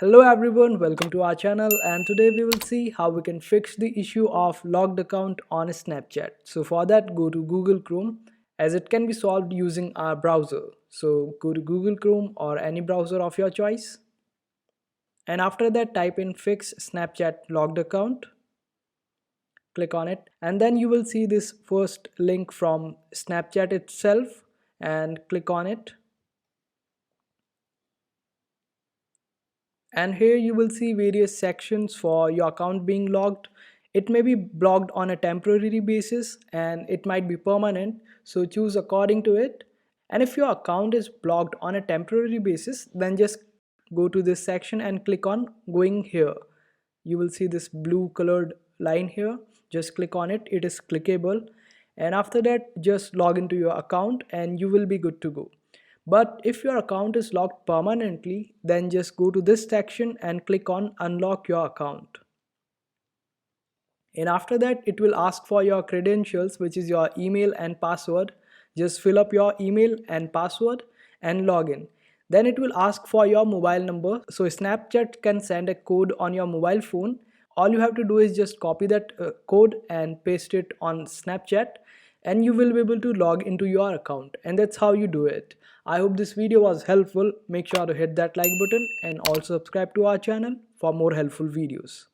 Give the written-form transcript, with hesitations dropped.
Hello everyone, welcome to our channel, and today we will see how we can fix the issue of locked account on Snapchat. So for that, go to Google Chrome, as it can be solved using our browser. So go to Google Chrome or any browser of your choice, and after that type in fix Snapchat locked account. Click on it, and then you will see this first link from Snapchat itself, and click on it. And here you will see various sections for your account being locked. It may be blocked on a temporary basis and it might be permanent, so choose according to it. And if your account is blocked on a temporary basis, then just go to this section and click on going here. You will see this blue colored line here. Just click on it, it is clickable, and after that just log into your account and you will be good to go. But if your account is locked permanently, then just go to this section and click on unlock your account. And after that, it will ask for your credentials, which is your email and password. Just fill up your email and password and log in. Then it will ask for your mobile number. So Snapchat can send a code on your mobile phone. All you have to do is just copy that code and paste it on Snapchat, and you will be able to log into your account. And that's how you do it. I hope this video was helpful. Make sure to hit that like button and also subscribe to our channel for more helpful videos.